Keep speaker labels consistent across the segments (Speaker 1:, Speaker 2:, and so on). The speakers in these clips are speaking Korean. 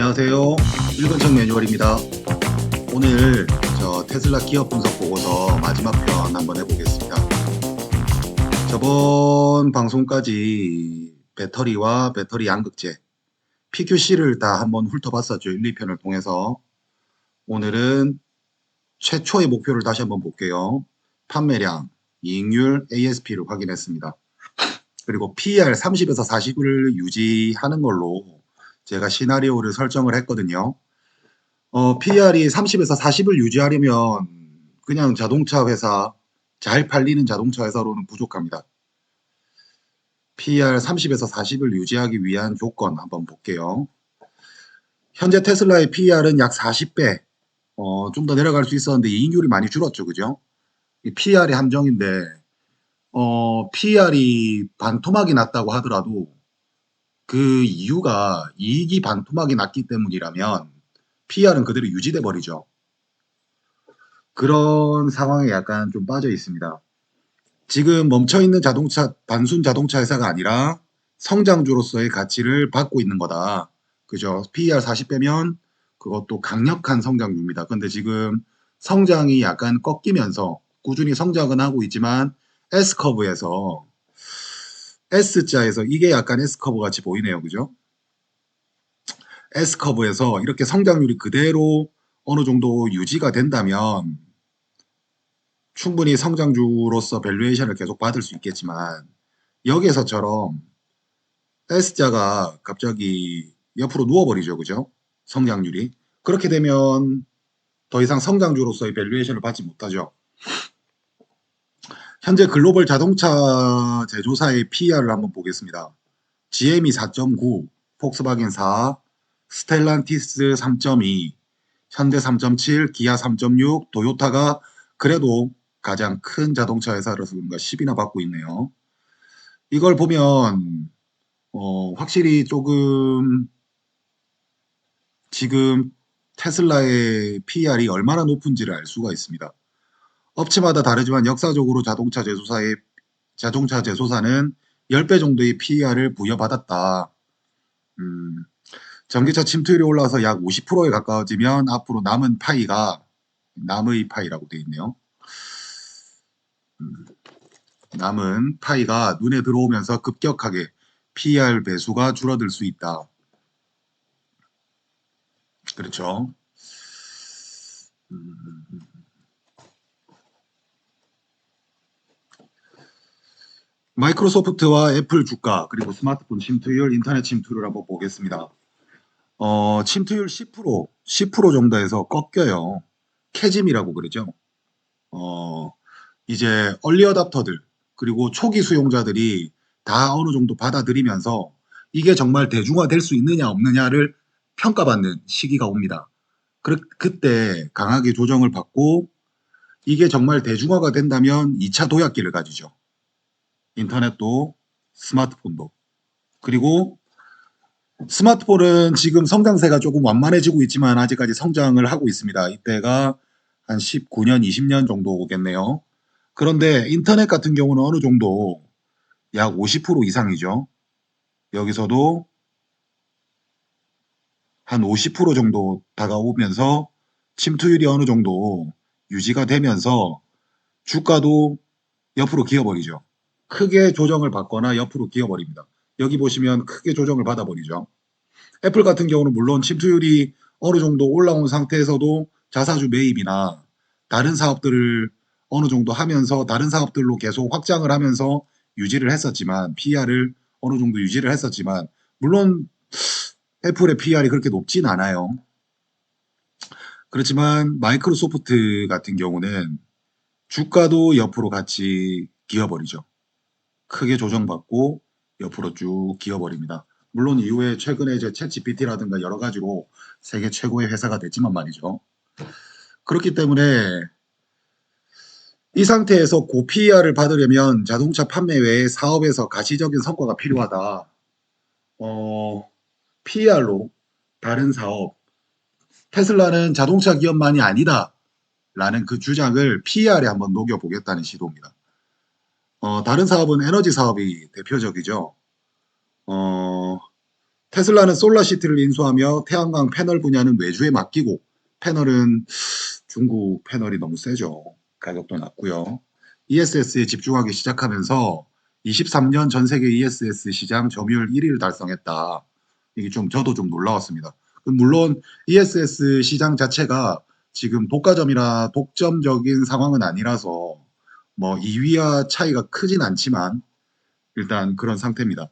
Speaker 1: 안녕하세요. 일본청 매뉴얼입니다. 오늘 테슬라 기업 분석 보고서 마지막 편 한번 해보겠습니다. 저번 방송까지 배터리와 배터리 양극재, PQC를 다 한번 훑어봤었죠. 1, 2편을 통해서. 오늘은 최초의 목표를 다시 한번 볼게요. 판매량, 이익률, ASP를 확인했습니다. 그리고 PER 30에서 40을 유지하는 걸로 제가 시나리오를 설정을 했거든요. PER이 30에서 40을 유지하려면 그냥 자동차 회사, 잘 팔리는 자동차 회사로는 부족합니다. PER 30에서 40을 유지하기 위한 조건 한번 볼게요. 현재 테슬라의 PER은 약 40배, 좀 더 내려갈 수 있었는데 이익률이 많이 줄었죠. 그죠? 이 PER이 함정인데, PER이 반토막이 났다고 하더라도 그 이유가 이익이 반토막이 났기 때문이라면 PER은 그대로 유지돼 버리죠. 그런 상황에 약간 좀 빠져 있습니다. 지금 멈춰있는 자동차, 단순 자동차 회사가 아니라 성장주로서의 가치를 받고 있는 거다. 그죠? PER 40배면 그것도 강력한 성장주입니다. 근데 지금 성장이 약간 꺾이면서 꾸준히 성장은 하고 있지만 S커브에서 S자에서 이게 약간 S커브 같이 보이네요. 그죠? S커브에서 이렇게 성장률이 그대로 어느 정도 유지가 된다면 충분히 성장주로서 밸류에이션을 계속 받을 수 있겠지만 여기에서처럼 S자가 갑자기 옆으로 누워버리죠. 그죠? 성장률이. 그렇게 되면 더 이상 성장주로서의 밸류에이션을 받지 못하죠. 현재 글로벌 자동차 제조사의 PER을 한번 보겠습니다. GM이 4.9, 폭스바겐 4, 스텔란티스 3.2, 현대 3.7, 기아 3.6, 도요타가 그래도 가장 큰 자동차 회사로서 그런가 10이나 받고 있네요. 이걸 보면 확실히 조금 지금 테슬라의 PER이 얼마나 높은지를 알 수가 있습니다. 업체마다 다르지만 역사적으로 자동차 제조사는 10배 정도의 PER을 부여받았다. 전기차 침투율이 올라서 약 50%에 가까워지면 앞으로 남의 파이라고 되어 있네요. 남은 파이가 눈에 들어오면서 급격하게 PER 배수가 줄어들 수 있다. 그렇죠. 마이크로소프트와 애플 주가 그리고 스마트폰 침투율, 인터넷 침투율을 한번 보겠습니다. 침투율 10% 정도에서 꺾여요. 캐짐이라고 그러죠. 이제 얼리 어답터들 그리고 초기 수용자들이 다 어느 정도 받아들이면서 이게 정말 대중화될 수 있느냐 없느냐를 평가받는 시기가 옵니다. 그때 강하게 조정을 받고 이게 정말 대중화가 된다면 2차 도약기를 가지죠. 인터넷도 스마트폰도. 그리고 스마트폰은 지금 성장세가 조금 완만해지고 있지만 아직까지 성장을 하고 있습니다. 이때가 한 19년, 20년 정도 오겠네요. 그런데 인터넷 같은 경우는 어느 정도 약 50% 이상이죠. 여기서도 한 50% 정도 다가오면서 침투율이 어느 정도 유지가 되면서 주가도 옆으로 기어버리죠. 크게 조정을 받거나 옆으로 기어버립니다. 여기 보시면 크게 조정을 받아버리죠. 애플 같은 경우는 물론 침투율이 어느 정도 올라온 상태에서도 자사주 매입이나 다른 사업들을 어느 정도 하면서 다른 사업들로 계속 확장을 하면서 유지를 했었지만 PER을 어느 정도 유지를 했었지만 물론 애플의 PER이 그렇게 높진 않아요. 그렇지만 마이크로소프트 같은 경우는 주가도 옆으로 같이 기어버리죠. 크게 조정받고 옆으로 쭉 기어버립니다. 물론 이후에 최근에 이제 챗GPT라든가 여러 가지로 세계 최고의 회사가 됐지만 말이죠. 그렇기 때문에 이 상태에서 고 PER을 받으려면 자동차 판매 외에 사업에서 가시적인 성과가 필요하다. PER로 다른 사업, 테슬라는 자동차 기업만이 아니다. 라는 그 주장을 PER에 한번 녹여보겠다는 시도입니다. 다른 사업은 에너지 사업이 대표적이죠. 테슬라는 솔라시티를 인수하며 태양광 패널 분야는 외주에 맡기고, 패널은 중국 패널이 너무 세죠. 가격도 낮고요. ESS에 집중하기 시작하면서 23년 전 세계 ESS 시장 점유율 1위를 달성했다. 이게 좀 저도 좀 놀라웠습니다. 물론 ESS 시장 자체가 지금 독과점이나 독점적인 상황은 아니라서 뭐 2위와 차이가 크진 않지만 일단 그런 상태입니다.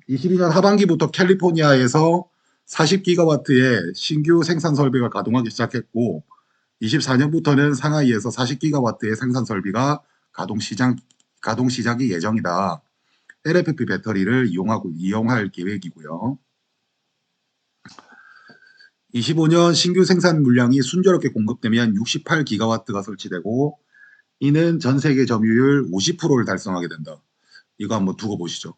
Speaker 1: 22년 하반기부터 캘리포니아에서 40기가와트의 신규 생산 설비가 가동하기 시작했고 24년부터는 상하이에서 40기가와트의 생산 설비가 가동 시작이 예정이다. LFP 배터리를 이용할 계획이고요. 25년 신규 생산 물량이 순조롭게 공급되면 68기가와트가 설치되고 이는 전 세계 점유율 50%를 달성하게 된다. 이거 한번 두고 보시죠.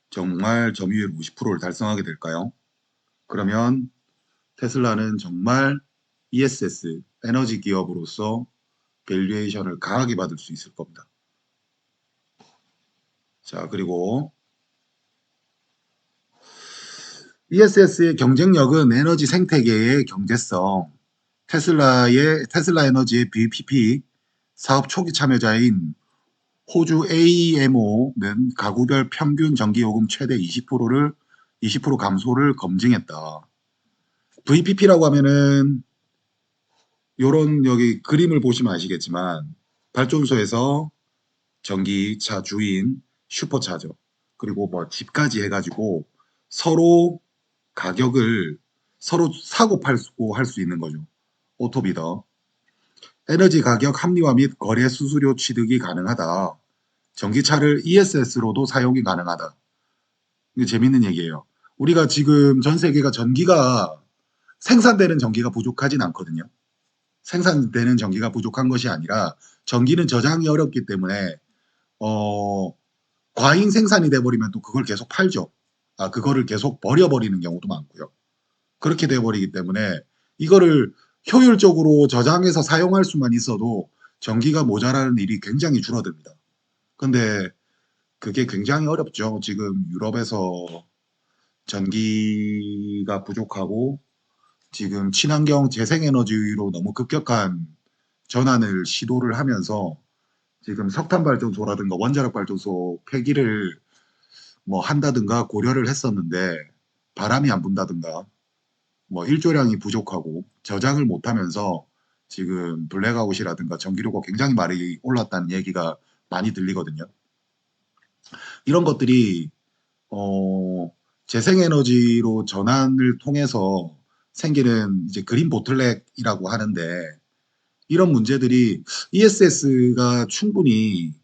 Speaker 1: 정말 점유율 50%를 달성하게 될까요? 그러면 테슬라는 정말 ESS, 에너지 기업으로서 밸류에이션을 강하게 받을 수 있을 겁니다. 자, 그리고 ESS의 경쟁력은 에너지 생태계의 경제성, 테슬라 에너지의 BPP 사업 초기 참여자인 호주 AEMO는 가구별 평균 전기요금 최대 20% 감소를 검증했다. VPP라고 하면은 요런 여기 그림을 보시면 아시겠지만 발전소에서 전기차 주인 슈퍼차저 그리고 뭐 집까지 해가지고 서로 가격을 서로 사고 팔고 할 수 있는 거죠. 오토비더. 에너지 가격 합리화 및 거래 수수료 취득이 가능하다. 전기차를 ESS로도 사용이 가능하다. 이게 재밌는 얘기예요. 우리가 지금 전 세계가 생산되는 전기가 부족하진 않거든요. 생산되는 전기가 부족한 것이 아니라 전기는 저장이 어렵기 때문에 과잉 생산이 돼버리면 또 그걸 계속 팔죠. 그거를 계속 버려버리는 경우도 많고요. 그렇게 돼버리기 때문에 이거를 효율적으로 저장해서 사용할 수만 있어도 전기가 모자라는 일이 굉장히 줄어듭니다. 근데 그게 굉장히 어렵죠. 지금 유럽에서 전기가 부족하고 지금 친환경 재생에너지로 너무 급격한 전환을 시도를 하면서 지금 석탄발전소라든가 원자력발전소 폐기를 뭐 한다든가 고려를 했었는데 바람이 안 분다든가 뭐 일조량이 부족하고 저장을 못하면서 지금 블랙아웃이라든가 전기료가 굉장히 많이 올랐다는 얘기가 많이 들리거든요. 이런 것들이 재생에너지로 전환을 통해서 생기는 이제 그린 보틀넥이라고 하는데 이런 문제들이 ESS가 충분히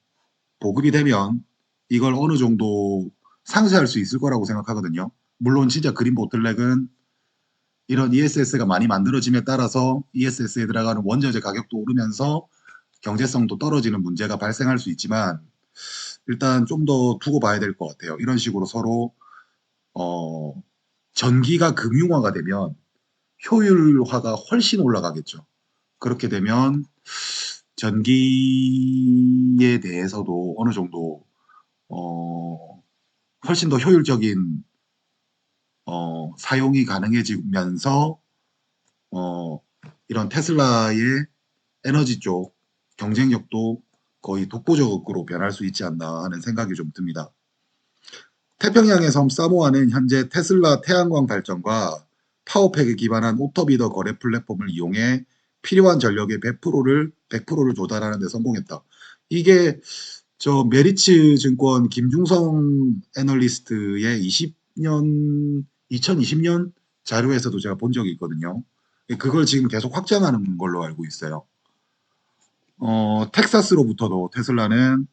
Speaker 1: 보급이 되면 이걸 어느 정도 상쇄할 수 있을 거라고 생각하거든요. 물론 진짜 그린 보틀넥은 이런 ESS가 많이 만들어짐에 따라서 ESS에 들어가는 원자재 가격도 오르면서 경제성도 떨어지는 문제가 발생할 수 있지만 일단 좀 더 두고 봐야 될 것 같아요. 이런 식으로 서로 전기가 금융화가 되면 효율화가 훨씬 올라가겠죠. 그렇게 되면 전기에 대해서도 어느 정도 훨씬 더 효율적인 사용이 가능해지면서 이런 테슬라의 에너지 쪽 경쟁력도 거의 독보적으로 변할 수 있지 않나 하는 생각이 좀 듭니다. 태평양의 섬 사모아는 현재 테슬라 태양광 발전과 파워팩에 기반한 오토비더 거래 플랫폼을 이용해 필요한 전력의 100%를 조달하는 데 성공했다. 이게 저 메리츠 증권 김중성 애널리스트의 2020년 자료에서도 제가 본 적이 있거든요. 그걸 지금 계속 확장하는 걸로 알고 있어요. 텍사스로부터도 테슬라는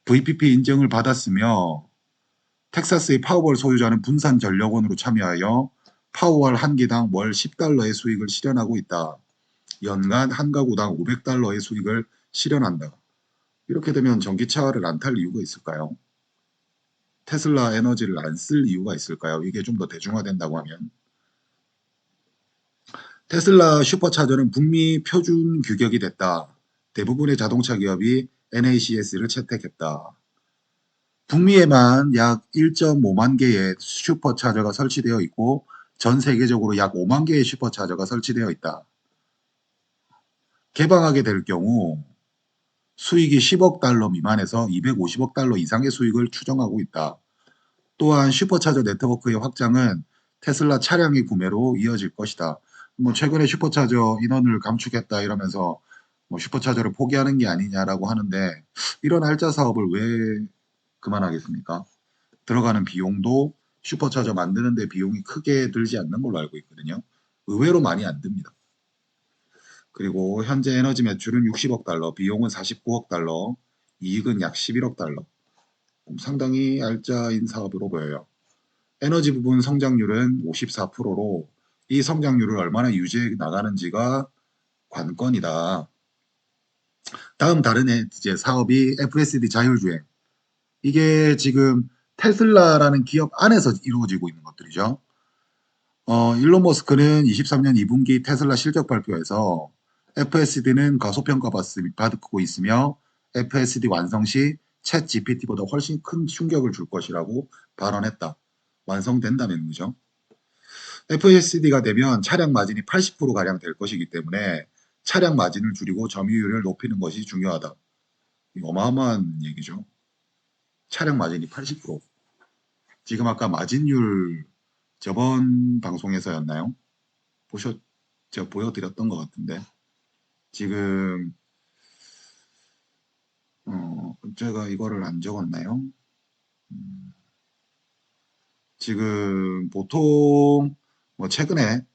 Speaker 1: VPP 인증을 받았으며 텍사스의 파워볼 소유자는 분산 전력원으로 참여하여 파워볼 한 개당 월 $10의 수익을 실현하고 있다. 연간 한 가구당 $500의 수익을 실현한다. 이렇게 되면 전기차를 안 탈 이유가 있을까요? 테슬라 에너지를 안 쓸 이유가 있을까요? 이게 좀 더 대중화된다고 하면. 테슬라 슈퍼차저는 북미 표준 규격이 됐다. 대부분의 자동차 기업이 NACS를 채택했다. 북미에만 약 1.5만 개의 슈퍼차저가 설치되어 있고 전 세계적으로 약 5만 개의 슈퍼차저가 설치되어 있다. 개방하게 될 경우 수익이 10억 달러 미만에서 250억 달러 이상의 수익을 추정하고 있다. 또한 슈퍼차저 네트워크의 확장은 테슬라 차량의 구매로 이어질 것이다. 뭐 최근에 슈퍼차저 인원을 감축했다 이러면서 뭐 슈퍼차저를 포기하는 게 아니냐라고 하는데 이런 알짜 사업을 왜 그만하겠습니까? 들어가는 비용도 슈퍼차저 만드는 데 비용이 크게 들지 않는 걸로 알고 있거든요. 의외로 많이 안 듭니다. 그리고 현재 에너지 매출은 60억 달러, 비용은 49억 달러, 이익은 약 11억 달러. 상당히 알짜인 사업으로 보여요. 에너지 부분 성장률은 54%로 이 성장률을 얼마나 유지해 나가는지가 관건이다. 다음 다른 이제 사업이 FSD 자율주행. 이게 지금 테슬라라는 기업 안에서 이루어지고 있는 것들이죠. 일론 머스크는 23년 2분기 테슬라 실적 발표에서 FSD는 과소평가 받고 있으며 FSD 완성 시 챗 GPT보다 훨씬 큰 충격을 줄 것이라고 발언했다. 완성된다면 그죠? FSD가 되면 차량 마진이 80%가량 될 것이기 때문에 차량 마진을 줄이고 점유율을 높이는 것이 중요하다. 어마어마한 얘기죠. 차량 마진이 80%. 지금 아까 마진율 저번 방송에서였나요? 제가 보여드렸던 것 같은데 지금 제가 이거를 안 적었나요? 지금 보통 뭐 최근에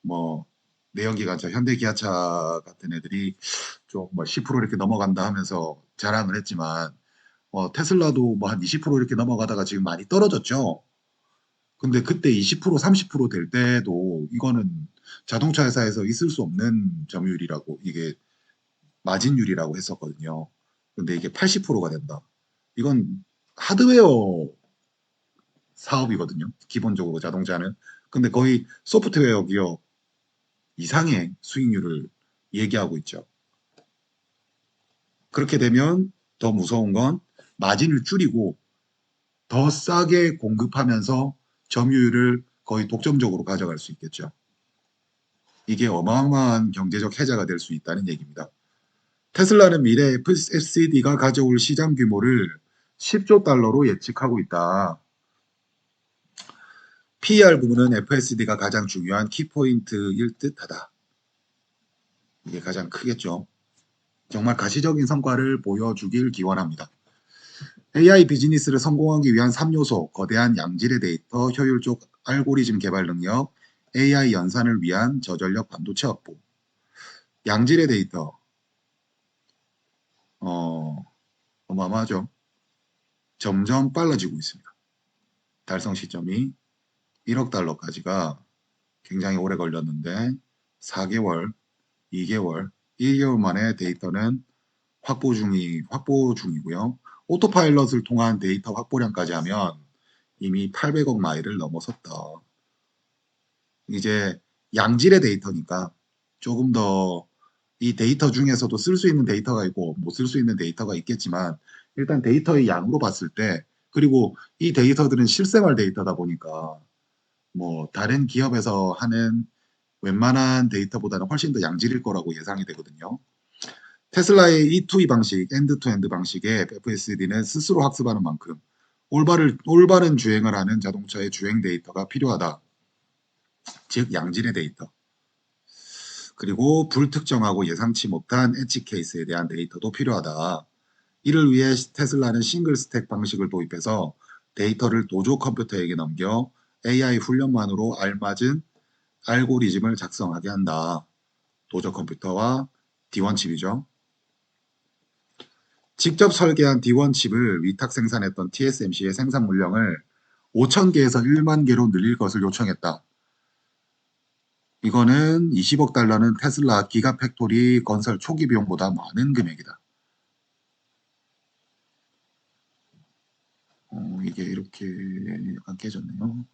Speaker 1: 뭐 내연기관차 현대기아차 같은 애들이 좀 뭐 10% 이렇게 넘어간다 하면서 자랑을 했지만 테슬라도 뭐 한 20% 이렇게 넘어가다가 지금 많이 떨어졌죠. 근데 그때 20% 30%될 때도 이거는 자동차 회사에서 있을 수 없는 점유율이라고 이게 마진율이라고 했었거든요. 근데 이게 80%가 된다. 이건 하드웨어 사업이거든요. 기본적으로 자동차는. 근데 거의 소프트웨어 기업 이상의 수익률을 얘기하고 있죠. 그렇게 되면 더 무서운 건 마진을 줄이고 더 싸게 공급하면서 점유율을 거의 독점적으로 가져갈 수 있겠죠. 이게 어마어마한 경제적 해자가 될 수 있다는 얘기입니다. 테슬라는 미래 FSD가 가져올 시장 규모를 10조 달러로 예측하고 있다. PER 부분은 FSD가 가장 중요한 키포인트일 듯하다. 이게 가장 크겠죠. 정말 가시적인 성과를 보여주길 기원합니다. AI 비즈니스를 성공하기 위한 3요소, 거대한 양질의 데이터, 효율적 알고리즘 개발 능력, AI 연산을 위한 저전력 반도체 확보. 양질의 데이터, 어마어마하죠. 점점 빨라지고 있습니다. 달성 시점이 1억 달러까지가 굉장히 오래 걸렸는데 4개월, 2개월, 1개월 만에 데이터는 확보 중이고요. 오토파일럿을 통한 데이터 확보량까지 하면 이미 800억 마일을 넘어섰다. 이제 양질의 데이터니까 조금 더 이 데이터 중에서도 쓸 수 있는 데이터가 있고 못 쓸 수 있는 데이터가 있겠지만 일단 데이터의 양으로 봤을 때 그리고 이 데이터들은 실생활 데이터다 보니까 뭐 다른 기업에서 하는 웬만한 데이터보다는 훨씬 더 양질일 거라고 예상이 되거든요. 테슬라의 E2E 방식, 엔드-투-엔드 방식의 FSD는 스스로 학습하는 만큼 올바른 주행을 하는 자동차의 주행 데이터가 필요하다. 즉 양질의 데이터. 그리고 불특정하고 예상치 못한 엣지 케이스에 대한 데이터도 필요하다. 이를 위해 테슬라는 싱글 스택 방식을 도입해서 데이터를 노조 컴퓨터에게 넘겨 AI 훈련만으로 알맞은 알고리즘을 작성하게 한다. 노조 컴퓨터와 D1 칩이죠. 직접 설계한 D1 칩을 위탁 생산했던 TSMC의 생산 물량을 5,000개에서 1만 개로 늘릴 것을 요청했다. 이거는 20억 달러는 테슬라 기가팩토리 건설 초기 비용보다 많은 금액이다. 이게 이렇게 약간 깨졌네요.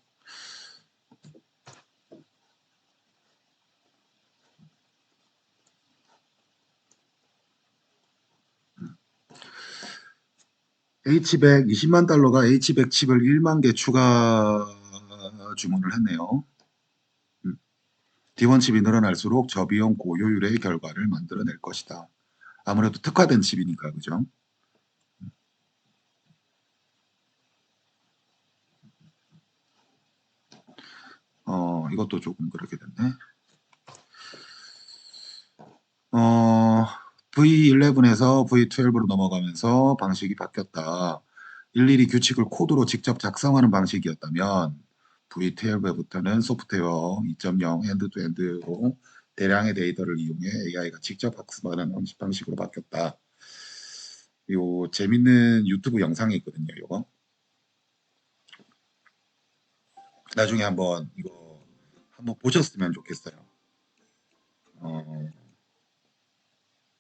Speaker 1: H100 20만 달러가 H100 칩을 1만 개 추가 주문을 했네요. D1 칩이 늘어날수록 저비용 고효율의 결과를 만들어낼 것이다. 아무래도 특화된 칩이니까 그죠? 이것도 조금 그렇게 됐네. V11에서 V12로 넘어가면서 방식이 바뀌었다. 일일이 규칙을 코드로 직접 작성하는 방식이었다면 V12부터는 소프트웨어 2.0 엔드-투-엔드로 대량의 데이터를 이용해 AI가 직접 학습하는 방식으로 바뀌었다. 요 재밌는 유튜브 영상이 있거든요. 요거 나중에 한번 이거 한번 보셨으면 좋겠어요. 어,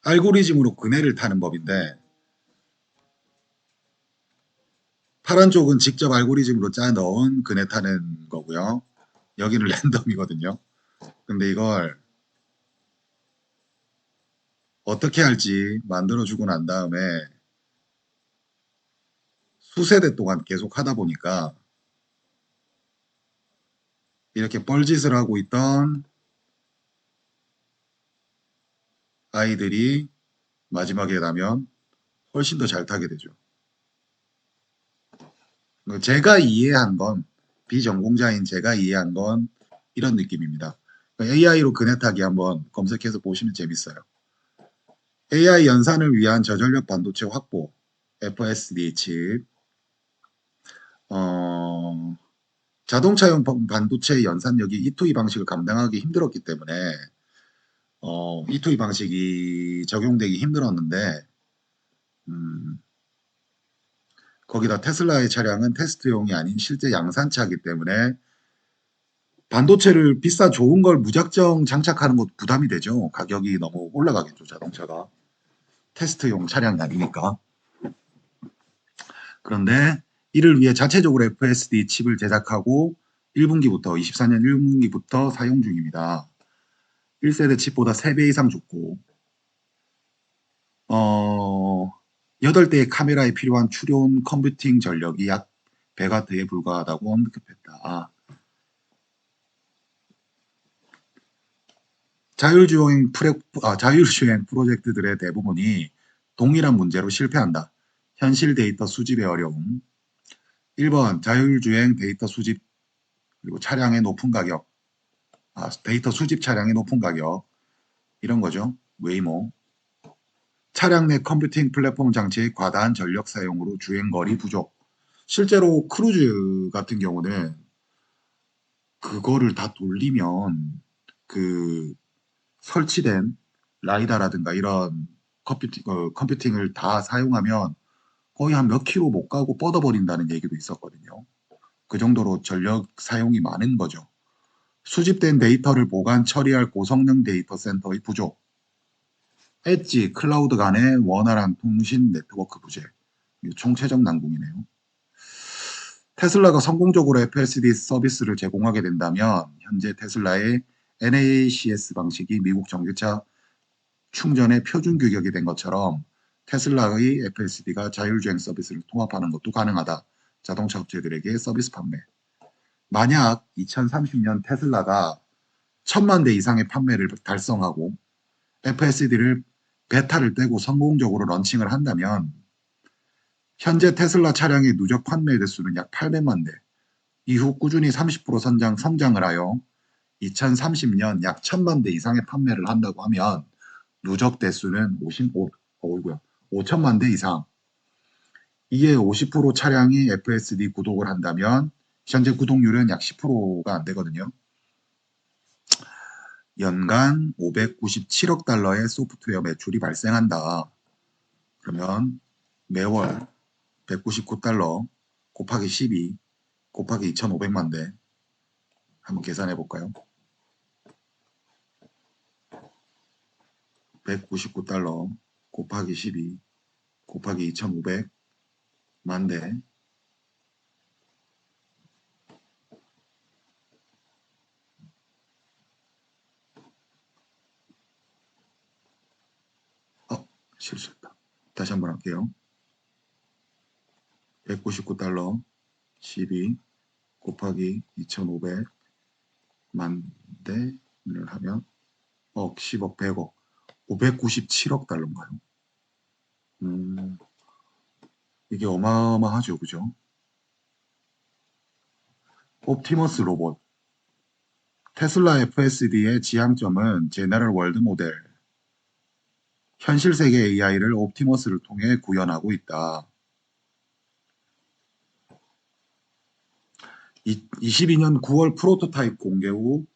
Speaker 1: 알고리즘으로 그네를 타는 법인데 파란 쪽은 직접 알고리즘으로 짜 넣은 그네 타는 거고요. 여기는 랜덤이거든요. 근데 이걸 어떻게 할지 만들어주고 난 다음에 수세대 동안 계속 하다 보니까 이렇게 뻘짓을 하고 있던 아이들이 마지막에 나면 훨씬 더 잘 타게 되죠. 제가 이해한 건 비전공자인 제가 이해한 건 이런 느낌입니다. AI로 그네 타기 한번 검색해서 보시면 재밌어요. AI 연산을 위한 저전력 반도체 확보 FSD 칩 어, 자동차용 반도체 연산력이 E2E 방식을 감당하기 힘들었기 때문에 E2E 방식이 적용되기 힘들었는데 음, 거기다 테슬라의 차량은 테스트용이 아닌 실제 양산차이기 때문에 반도체를 비싸 좋은 걸 무작정 장착하는 것도 부담이 되죠. 가격이 너무 올라가겠죠, 자동차가. 테스트용 차량이 아니니까. 그런데 이를 위해 자체적으로 FSD 칩을 제작하고 1분기부터 24년 1분기부터 사용 중입니다. 1세대 칩보다 3배 이상 좋고 8대의 카메라에 필요한 추론 컴퓨팅 전력이 약 100W에 불과하다고 언급했다. 자율주행 프로젝트들의 대부분이 동일한 문제로 실패한다. 현실 데이터 수집의 어려움. 1번 자율주행 데이터 수집 그리고 차량의 높은 가격. 데이터 수집 차량의 높은 가격. 이런 거죠. 웨이모. 차량 내 컴퓨팅 플랫폼 장치의 과다한 전력 사용으로 주행거리 부족. 실제로 크루즈 같은 경우는 그거를 다 돌리면 그 설치된 라이다라든가 이런 컴퓨팅을 다 사용하면 거의 한 몇 킬로 못 가고 뻗어버린다는 얘기도 있었거든요. 그 정도로 전력 사용이 많은 거죠. 수집된 데이터를 보관, 처리할 고성능 데이터 센터의 부족, 엣지, 클라우드 간의 원활한 통신 네트워크 부재, 총체적 난국이네요. 테슬라가 성공적으로 FSD 서비스를 제공하게 된다면 현재 테슬라의 NACS 방식이 미국 전기차 충전의 표준 규격이 된 것처럼 테슬라의 FSD가 자율주행 서비스를 통합하는 것도 가능하다. 자동차 업체들에게 서비스 판매. 만약 2030년 테슬라가 1000만 대 이상의 판매를 달성하고 FSD를 베타를 떼고 성공적으로 런칭을 한다면 현재 테슬라 차량의 누적 판매 대수는 약 800만 대. 이후 꾸준히 30% 성장을 하여 2030년 약 1000만 대 이상의 판매를 한다고 하면 누적 대수는 5천만 대 이상. 이에 50% 차량이 FSD 구독을 한다면 현재 구독률은 약 10%가 안 되거든요. 연간 597억 달러의 소프트웨어 매출이 발생한다. 그러면 매월 199달러 곱하기 12 곱하기 2,500만 대 한번 계산해 볼까요? 199달러 곱하기 12 곱하기 2,500만 대 실수했다. 다시 한번 할게요. $199 12 곱하기 2,500만 대를 하면 10억, 100억, 597억 달러인가요? 이게 어마어마하죠, 그죠? 옵티머스 로봇. 테슬라 FSD의 지향점은 제너럴 월드 모델, 현실 세계 AI를 옵티머스를 통해 구현하고 있다. 22년 9월 프로토타입 공개 후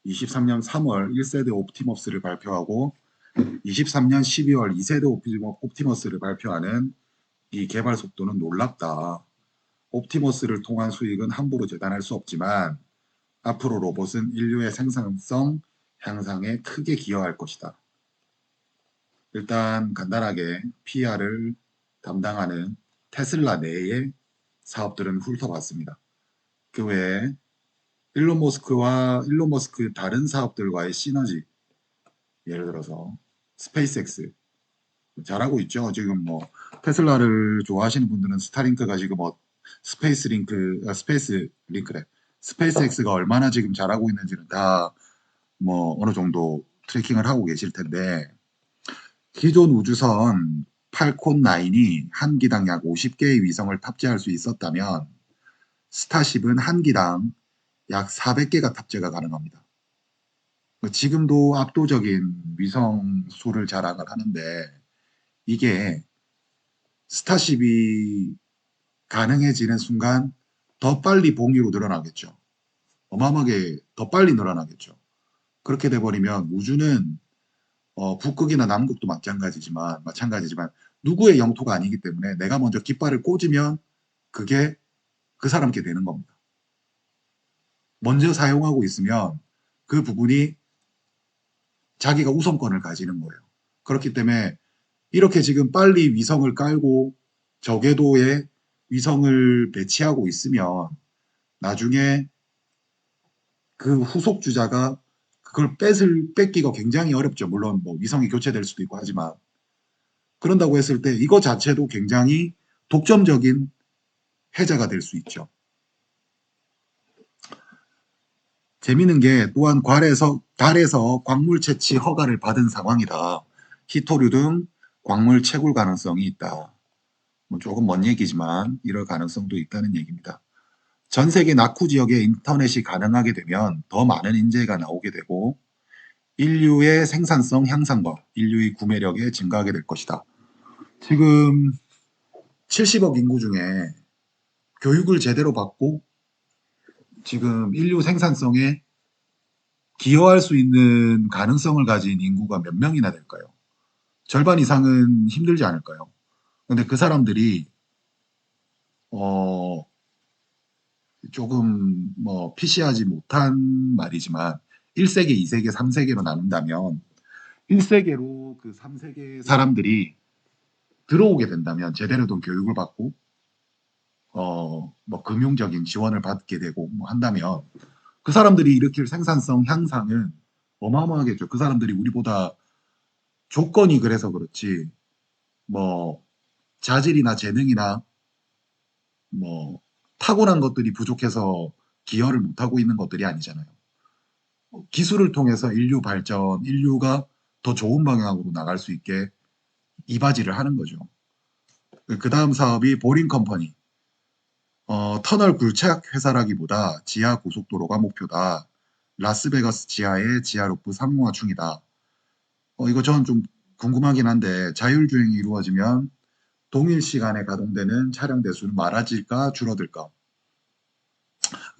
Speaker 1: 23년 3월 1세대 옵티머스를 발표하고 23년 12월 2세대 옵티머스를 발표하는 이 개발 속도는 놀랍다. 옵티머스를 통한 수익은 함부로 재단할 수 없지만 앞으로 로봇은 인류의 생산성 향상에 크게 기여할 것이다. 일단 간단하게 PR을 담당하는 테슬라 내의 사업들은 훑어봤습니다. 그 외에 일론 머스크 다른 사업들과의 시너지, 예를 들어서 스페이스X 잘하고 있죠. 지금 뭐 테슬라를 좋아하시는 분들은 스타링크가 지금 스페이스X가 얼마나 지금 잘하고 있는지는 다 뭐 어느 정도 트래킹을 하고 계실 텐데, 기존 우주선 팔콘 9이 한 기당 약 50개의 위성을 탑재할 수 있었다면 스타쉽은 한 기당 약 400개가 탑재가 가능합니다. 지금도 압도적인 위성 수를 자랑을 하는데, 이게 스타쉽이 가능해지는 순간 더 빨리 봉이로 늘어나겠죠. 어마어마하게 더 빨리 늘어나겠죠. 그렇게 돼버리면 우주는 북극이나 남극도 마찬가지지만 누구의 영토가 아니기 때문에 내가 먼저 깃발을 꽂으면 그게 그 사람께 되는 겁니다. 먼저 사용하고 있으면 그 부분이 자기가 우선권을 가지는 거예요. 그렇기 때문에 이렇게 지금 빨리 위성을 깔고 저궤도에 위성을 배치하고 있으면 나중에 그 후속 주자가 그걸 뺏기가 굉장히 어렵죠. 물론 뭐 위성이 교체될 수도 있고 하지만, 그런다고 했을 때 이거 자체도 굉장히 독점적인 해자가 될 수 있죠. 재미있는 게 또한 달에서 광물 채취 허가를 받은 상황이다. 히토류 등 광물 채굴 가능성이 있다. 뭐 조금 먼 얘기지만 이럴 가능성도 있다는 얘기입니다. 전 세계 낙후 지역에 인터넷이 가능하게 되면 더 많은 인재가 나오게 되고 인류의 생산성 향상과 인류의 구매력에 증가하게 될 것이다. 지금 70억 인구 중에 교육을 제대로 받고 지금 인류 생산성에 기여할 수 있는 가능성을 가진 인구가 몇 명이나 될까요? 절반 이상은 힘들지 않을까요? 근데 그 사람들이 어 조금 뭐 피시하지 못한 말이지만 1세계, 2세계, 3세계로 나눈다면 1세계로 그 3세계 사람들이 들어오게 된다면 제대로 된 교육을 받고 뭐 금융적인 지원을 받게 되고 뭐 한다면 그 사람들이 일으킬 생산성 향상은 어마어마하겠죠. 그 사람들이 우리보다 조건이 그래서 그렇지 뭐 자질이나 재능이나 뭐 타고난 것들이 부족해서 기여를 못하고 있는 것들이 아니잖아요. 기술을 통해서 인류 발전, 인류가 더 좋은 방향으로 나갈 수 있게 이바지를 하는 거죠. 그 다음 사업이 보링 컴퍼니. 터널 굴착 회사라기보다 지하 고속도로가 목표다. 라스베가스 지하의 지하로프 상용화 중이다. 이거 저는 좀 궁금하긴 한데 자율주행이 이루어지면 동일 시간에 가동되는 차량 대수는 많아질까 줄어들까?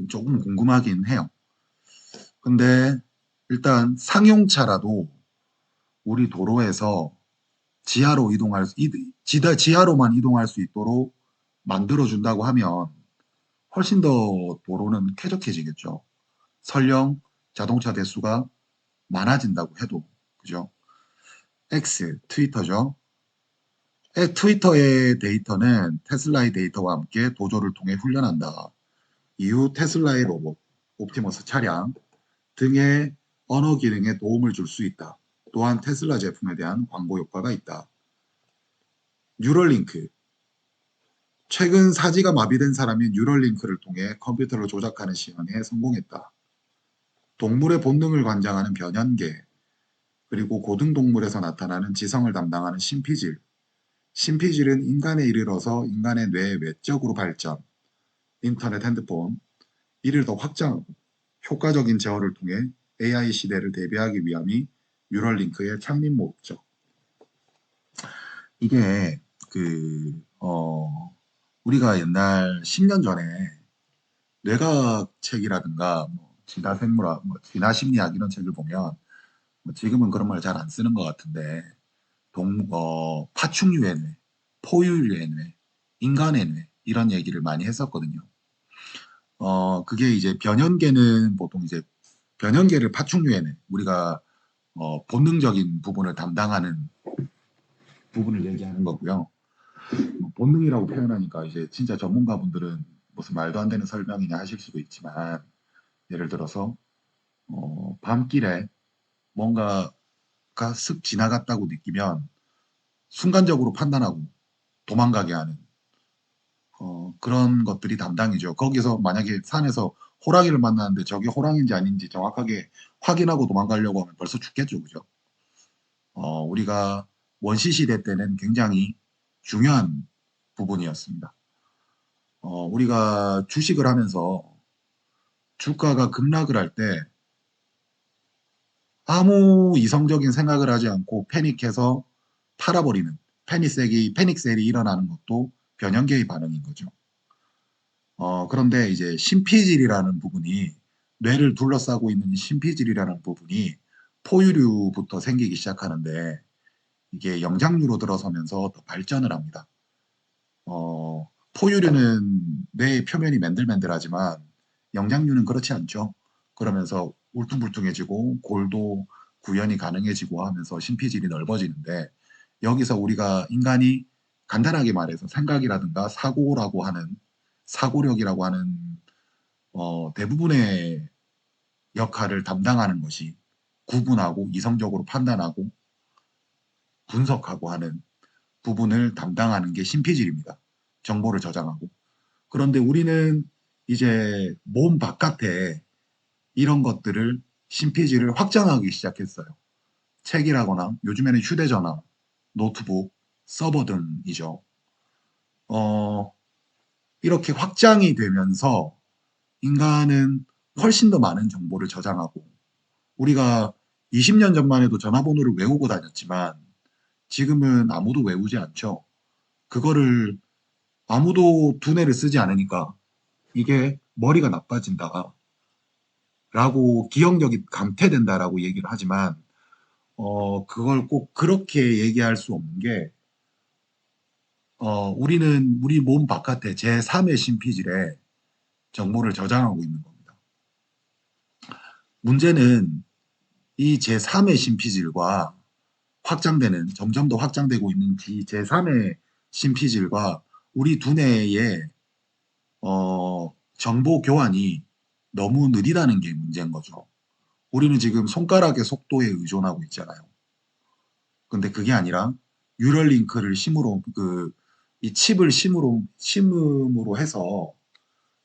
Speaker 1: 조금 궁금하긴 해요. 근데 일단 상용차라도 우리 도로에서 지하로만 이동할 수 있도록 만들어준다고 하면 훨씬 더 도로는 쾌적해지겠죠. 설령 자동차 대수가 많아진다고 해도, 그죠? X, 트위터죠. 트위터의 데이터는 테슬라의 데이터와 함께 도조를 통해 훈련한다. 이후 테슬라의 로봇, 옵티머스 차량 등의 언어 기능에 도움을 줄 수 있다. 또한 테슬라 제품에 대한 광고 효과가 있다. 뉴럴링크, 최근 사지가 마비된 사람이 뉴럴링크를 통해 컴퓨터를 조작하는 시험에 성공했다. 동물의 본능을 관장하는 변연계, 그리고 고등동물에서 나타나는 지성을 담당하는 신피질. 신피질은 인간에 이르러서 인간의 뇌의 외적으로 발전, 인터넷, 핸드폰, 이를 더 확장하고 효과적인 제어를 통해 AI 시대를 대비하기 위함이 뉴럴링크의 창립 목적. 이게 우리가 옛날 10년 전에 뇌과학 책이라든가 진화생물학, 진화심리학 이런 책을 보면 지금은 그런 말 잘 안 쓰는 것 같은데 파충류의 뇌, 포유류의 뇌, 인간의 뇌 이런 얘기를 많이 했었거든요. 그게 이제 변연계는 보통 이제 변연계를 파충류의 뇌, 우리가 본능적인 부분을 담당하는 부분을 얘기하는 거고요. 본능이라고 표현하니까 이제 진짜 전문가분들은 무슨 말도 안 되는 설명이냐 하실 수도 있지만 예를 들어서 밤길에 뭔가가 슥 지나갔다고 느끼면 순간적으로 판단하고 도망가게 하는 그런 것들이 담당이죠. 거기서 만약에 산에서 호랑이를 만나는데 저게 호랑이인지 아닌지 정확하게 확인하고 도망가려고 하면 벌써 죽겠죠. 그죠? 우리가 원시 시대 때는 굉장히 중요한 부분이었습니다. 우리가 주식을 하면서 주가가 급락을 할 때 아무 이성적인 생각을 하지 않고 패닉해서 팔아버리는 패닉셀이 일어나는 것도 변형계의 반응인 거죠. 그런데 이제 심피질이라는 부분이 뇌를 둘러싸고 있는 심피질이라는 부분이 포유류부터 생기기 시작하는데 이게 영장류로 들어서면서 더 발전을 합니다. 포유류는 뇌의 표면이 맨들맨들하지만 영장류는 그렇지 않죠. 그러면서 울퉁불퉁해지고 골도 구현이 가능해지고 하면서 심피질이 넓어지는데 여기서 우리가 인간이 간단하게 말해서 생각이라든가 사고력이라고 하는 대부분의 역할을 담당하는 것이 구분하고 이성적으로 판단하고 분석하고 하는 부분을 담당하는 게 심피질입니다. 정보를 저장하고. 그런데 우리는 이제 몸 바깥에 이런 것들을 심피지를 확장하기 시작했어요. 책이라거나 요즘에는 휴대전화, 노트북, 서버 등이죠. 어, 이렇게 확장이 되면서 인간은 훨씬 더 많은 정보를 저장하고 우리가 20년 전만 해도 전화번호를 외우고 다녔지만 지금은 아무도 외우지 않죠. 그거를 아무도 두뇌를 쓰지 않으니까 이게 머리가 나빠진다. 라고 기억력이 감퇴된다라고 얘기를 하지만 그걸 꼭 그렇게 얘기할 수 없는 게 우리는 우리 몸 바깥에 제3의 심피질에 정보를 저장하고 있는 겁니다. 문제는 이 제3의 심피질과 점점 더 확장되고 있는 제3의 심피질과 우리 두뇌의 정보 교환이 너무 느리다는 게 문제인 거죠. 우리는 지금 손가락의 속도에 의존하고 있잖아요. 근데 그게 아니라 뉴럴링크를 이 칩을 심음으로 해서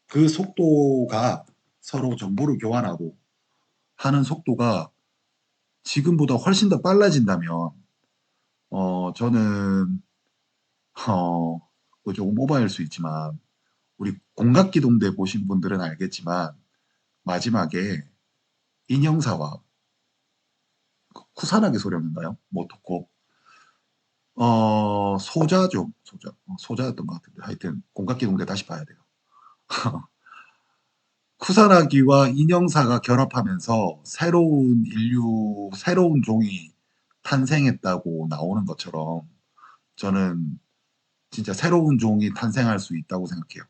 Speaker 1: 그 속도가 서로 정보를 교환하고 하는 속도가 지금보다 훨씬 더 빨라진다면 저는 조금 오버할 수 있지만 우리 공각기동대 보신 분들은 알겠지만 마지막에 인형사와 쿠사나기 소령인가요? 모토코 소자죠. 소자였던 것 같은데 하여튼 공각기동대 다시 봐야 돼요. 쿠사나기와 인형사가 결합하면서 새로운 종이 탄생했다고 나오는 것처럼 저는 진짜 새로운 종이 탄생할 수 있다고 생각해요.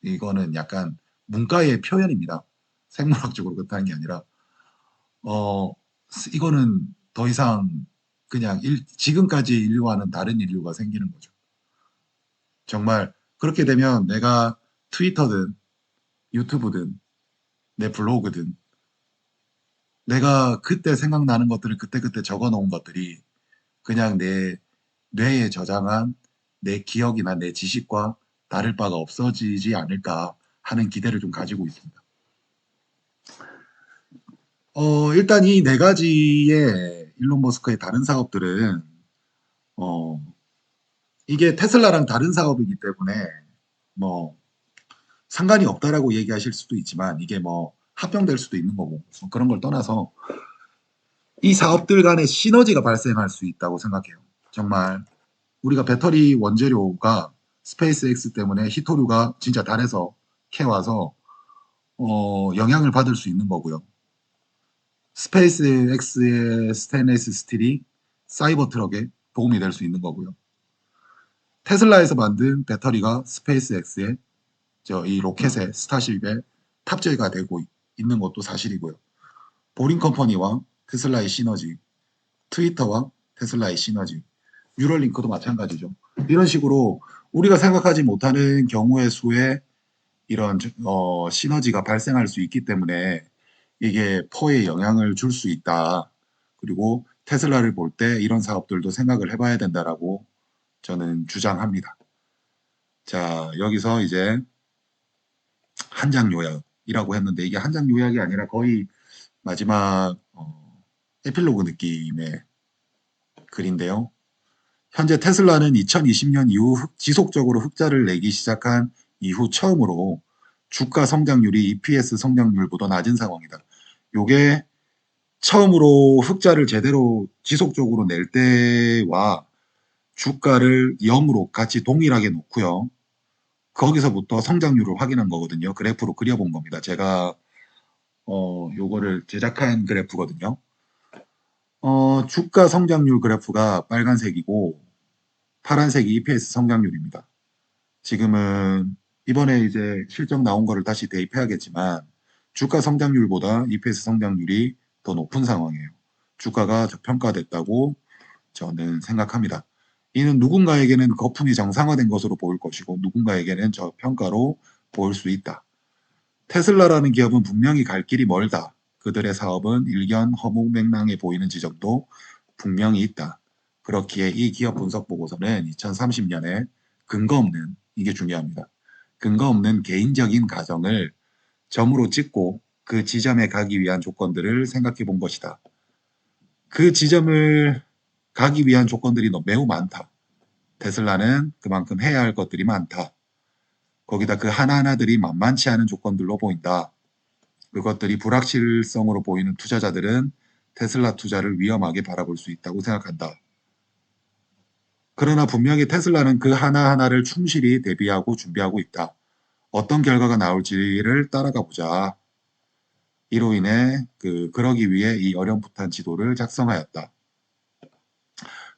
Speaker 1: 이거는 약간 문과의 표현입니다. 생물학적으로 그렇다는 게 아니라 어, 이거는 더 이상 그냥 지금까지 인류와는 다른 인류가 생기는 거죠. 정말 그렇게 되면 내가 트위터든 유튜브든 내 블로그든 내가 그때 생각나는 것들을 그때그때 적어 놓은 것들이 그냥 내 뇌에 저장한 내 기억이나 내 지식과 다를 바가 없어지지 않을까 하는 기대를 좀 가지고 있습니다. 일단 이 네 가지의 일론 머스크의 다른 사업들은 어, 이게 테슬라랑 다른 사업이기 때문에 뭐 상관이 없다라고 얘기하실 수도 있지만 이게 뭐 합병될 수도 있는 거고 뭐 그런 걸 떠나서 이 사업들 간의 시너지가 발생할 수 있다고 생각해요. 정말 우리가 배터리 원재료가 스페이스X 때문에 히토류가 진짜 달에서 캐와서 영향을 받을 수 있는 거고요. 스페이스X의 스테인리스 스틸이 사이버 트럭에 도움이 될 수 있는 거고요. 테슬라에서 만든 배터리가 스페이스X의 이 로켓의 스타쉽에 탑재가 되고 있는 것도 사실이고요. 보링 컴퍼니와 테슬라의 시너지, 트위터와 테슬라의 시너지, 뉴럴링크도 마찬가지죠. 이런 식으로 우리가 생각하지 못하는 경우의 수의 이런 시너지가 발생할 수 있기 때문에 이게 퍼에 영향을 줄 수 있다. 그리고 테슬라를 볼 때 이런 사업들도 생각을 해봐야 된다라고 저는 주장합니다. 자, 여기서 이제 한 장 요약이라고 했는데 이게 한 장 요약이 아니라 거의 마지막 에필로그 느낌의 글인데요. 현재 테슬라는 2020년 이후 지속적으로 흑자를 내기 시작한 이후 처음으로 주가 성장률이 EPS 성장률보다 낮은 상황이다. 요게 처음으로 흑자를 제대로 지속적으로 낼 때와 주가를 0으로 같이 동일하게 놓고요. 거기서부터 성장률을 확인한 거거든요. 그래프로 그려본 겁니다. 제가 요거를 제작한 그래프거든요. 주가 성장률 그래프가 빨간색이고 파란색이 EPS 성장률입니다. 지금은 이번에 이제 실적 나온 거를 다시 대입해야겠지만 주가 성장률보다 EPS 성장률이 더 높은 상황이에요. 주가가 저평가됐다고 저는 생각합니다. 이는 누군가에게는 거품이 정상화된 것으로 보일 것이고 누군가에게는 저평가로 보일 수 있다. 테슬라라는 기업은 분명히 갈 길이 멀다. 그들의 사업은 일견 허무맹랑해 보이는 지점도 분명히 있다. 그렇기에 이 기업 분석 보고서는 2030년에 근거 없는, 이게 중요합니다. 근거 없는 개인적인 가정을 점으로 찍고 그 지점에 가기 위한 조건들을 생각해 본 것이다. 그 지점을 가기 위한 조건들이 매우 많다. 테슬라는 그만큼 해야 할 것들이 많다. 거기다 그 하나하나들이 만만치 않은 조건들로 보인다. 그것들이 불확실성으로 보이는 투자자들은 테슬라 투자를 위험하게 바라볼 수 있다고 생각한다. 그러나 분명히 테슬라는 그 하나하나를 충실히 대비하고 준비하고 있다. 어떤 결과가 나올지를 따라가 보자. 이로 인해 그러기 위해 이 어렴풋한 지도를 작성하였다.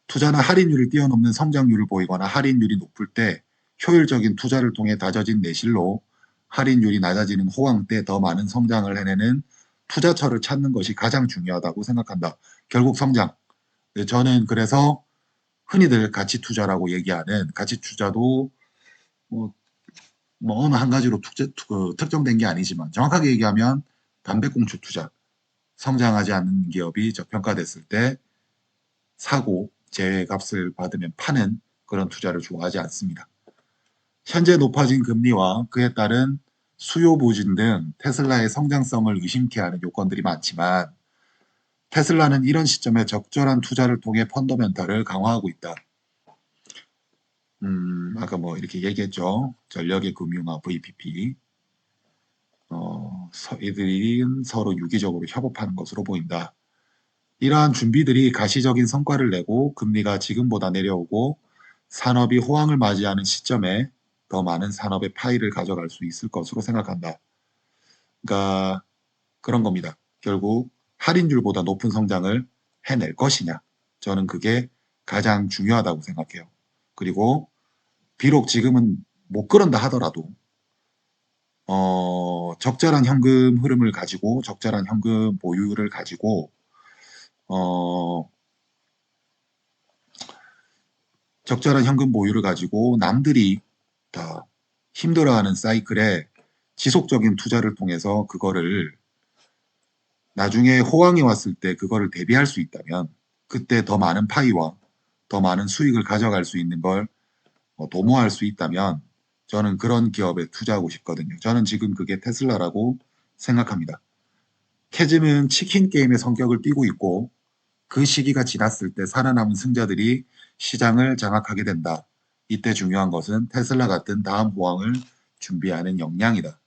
Speaker 1: 투자나 할인율을 뛰어넘는 성장률을 보이거나 할인율이 높을 때 효율적인 투자를 통해 다져진 내실로 할인율이 낮아지는 호황 때 더 많은 성장을 해내는 투자처를 찾는 것이 가장 중요하다고 생각한다. 결국 성장. 저는 그래서 흔히들 가치 투자라고 얘기하는 가치 투자도 뭐 어느 한 가지로 특정된 게 아니지만 정확하게 얘기하면 담배꽁초 투자. 성장하지 않는 기업이 저평가됐을 때 사고 제값을 받으면 파는 그런 투자를 좋아하지 않습니다. 현재 높아진 금리와 그에 따른 수요 부진 등 테슬라의 성장성을 의심케 하는 요건들이 많지만 테슬라는 이런 시점에 적절한 투자를 통해 펀더멘탈을 강화하고 있다. 아까 뭐 이렇게 얘기했죠. 전력의 금융화 VPP. 이들이 서로 유기적으로 협업하는 것으로 보인다. 이러한 준비들이 가시적인 성과를 내고 금리가 지금보다 내려오고 산업이 호황을 맞이하는 시점에 더 많은 산업의 파이를 가져갈 수 있을 것으로 생각한다. 그러니까 그런 겁니다. 결국 할인율보다 높은 성장을 해낼 것이냐. 저는 그게 가장 중요하다고 생각해요. 그리고 비록 지금은 못 그런다 하더라도 적절한 현금 흐름을 가지고 적절한 현금 보유를 가지고 적절한 현금 보유를 가지고 남들이 다 힘들어하는 사이클에 지속적인 투자를 통해서 그거를 나중에 호황이 왔을 때 그거를 대비할 수 있다면 그때 더 많은 파이와 더 많은 수익을 가져갈 수 있는 걸 도모할 수 있다면 저는 그런 기업에 투자하고 싶거든요. 저는 지금 그게 테슬라라고 생각합니다. 캐즘은 치킨 게임의 성격을 띠고 있고 그 시기가 지났을 때 살아남은 승자들이 시장을 장악하게 된다. 이때 중요한 것은 테슬라 같은 다음 호황을 준비하는 역량이다.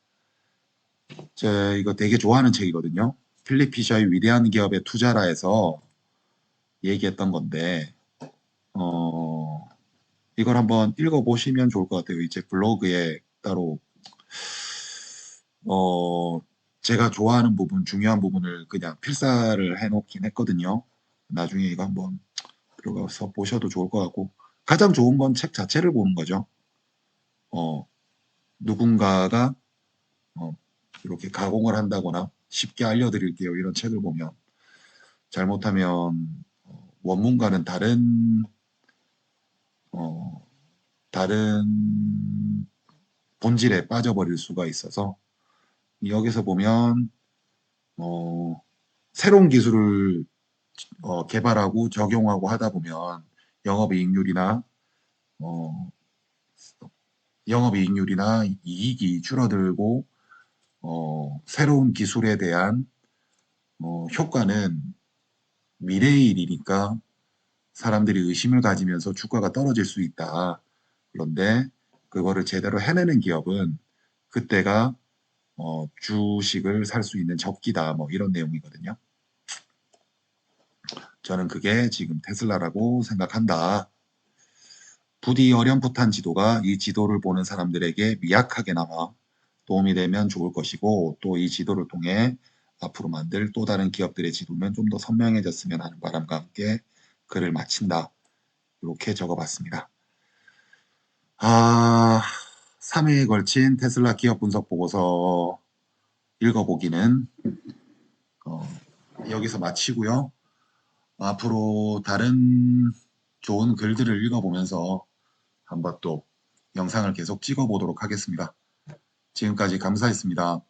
Speaker 1: 저 이거 되게 좋아하는 책이거든요. 필립 피셔의 위대한 기업에 투자라 해서 얘기했던 건데 이걸 한번 읽어보시면 좋을 것 같아요. 이제 블로그에 따로 제가 좋아하는 부분, 중요한 부분을 그냥 필사를 해놓긴 했거든요. 나중에 이거 한번 들어가서 보셔도 좋을 것 같고 가장 좋은 건 책 자체를 보는 거죠. 누군가가 이렇게 가공을 한다거나 쉽게 알려드릴게요. 이런 책을 보면 잘못하면 원문과는 다른 본질에 빠져버릴 수가 있어서 여기서 보면 새로운 기술을 개발하고 적용하고 하다 보면 영업이익률이나 어, 영업이익률이나 이익이 줄어들고 새로운 기술에 대한 효과는 미래의 일이니까 사람들이 의심을 가지면서 주가가 떨어질 수 있다. 그런데 그거를 제대로 해내는 기업은 그때가 주식을 살 수 있는 적기다. 뭐 이런 내용이거든요. 저는 그게 지금 테슬라라고 생각한다. 부디 어렴풋한 지도가 이 지도를 보는 사람들에게 미약하게나마 도움이 되면 좋을 것이고 또 이 지도를 통해 앞으로 만들 또 다른 기업들의 지도는 좀 더 선명해졌으면 하는 바람과 함께 글을 마친다. 이렇게 적어봤습니다. 3회에 걸친 테슬라 기업 분석 보고서 읽어보기는 여기서 마치고요. 앞으로 다른 좋은 글들을 읽어보면서 한번 또 영상을 계속 찍어보도록 하겠습니다. 지금까지 감사했습니다.